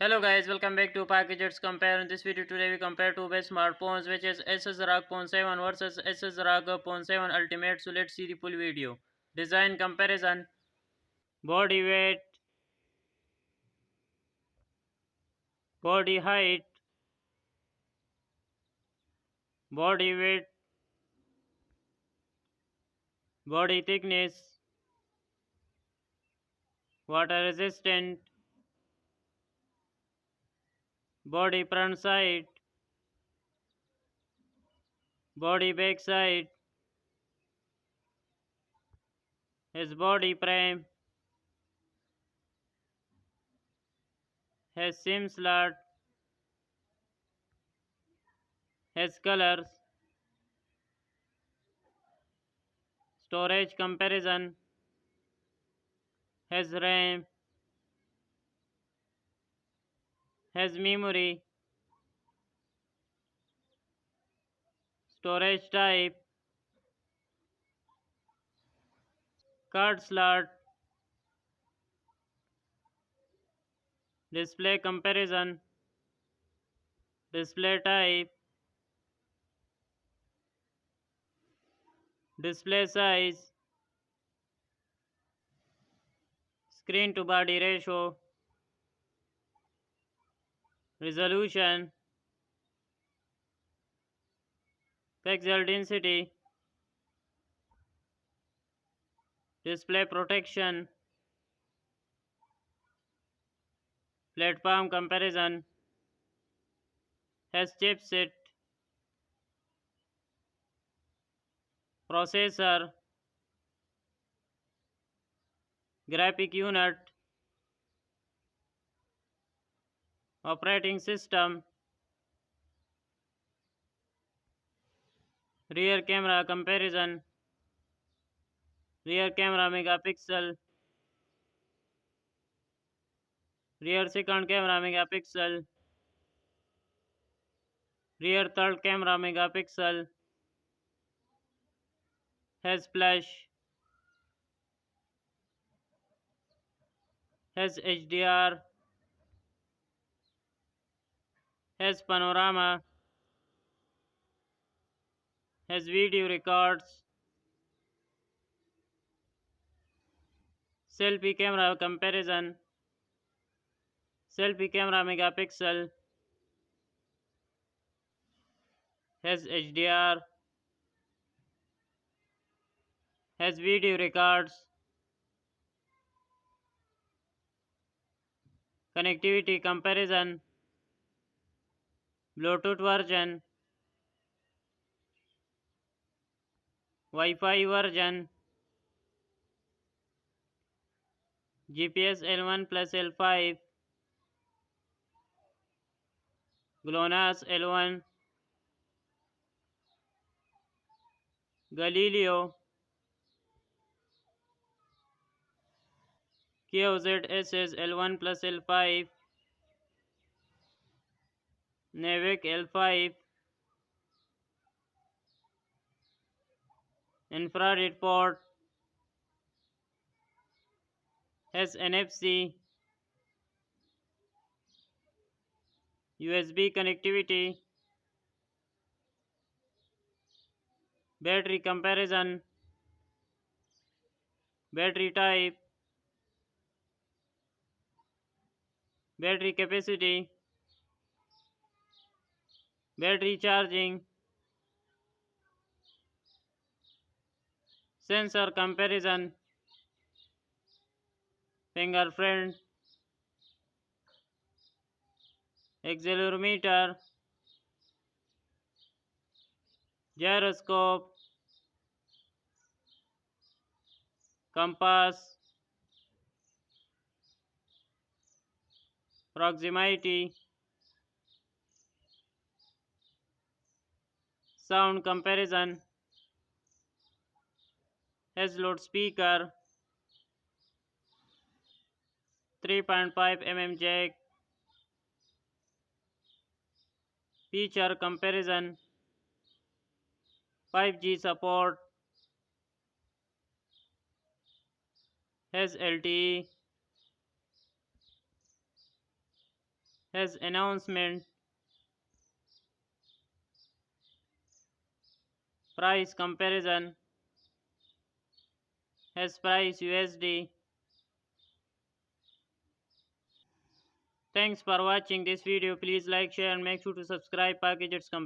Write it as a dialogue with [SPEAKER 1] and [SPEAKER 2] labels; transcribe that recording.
[SPEAKER 1] Hello guys, welcome back to Packages Compare. In this video today we compare two best smartphones which is Asus ROG Phone 7 versus Asus ROG Phone 7 Ultimate. So let's see the full video. Design comparison, body weight, body height, body weight, body thickness, water resistant, body front side, body back side, his body frame, his SIM slot, his colors, storage comparison, his RAM, his memory, storage type, card slot, display comparison, display type, display size, screen to body ratio, resolution, pixel density, display protection, platform comparison, has chipset, processor, graphic unit, operating system, rear camera comparison, rear camera megapixel, rear second camera megapixel, rear third camera megapixel, has flash, has HDR, has panorama, has video records, selfie camera comparison, selfie camera megapixel, has HDR, has video records, connectivity comparison, Bluetooth version, Wi-Fi version, GPS L1 plus L5, GLONASS L1, Galileo, KOZSS L1 plus L5, NAVIC L5, infrared port, has NFC, USB connectivity, battery comparison, battery type, battery capacity, battery charging, sensor comparison, fingerprint, accelerometer, gyroscope, compass, proximity, sound comparison, has loudspeaker, 3.5 mm jack, feature comparison, 5G support, has LTE, has announcement, price comparison, has price USD. Thanks for watching this video. Please like, share and make sure to subscribe Package Compare.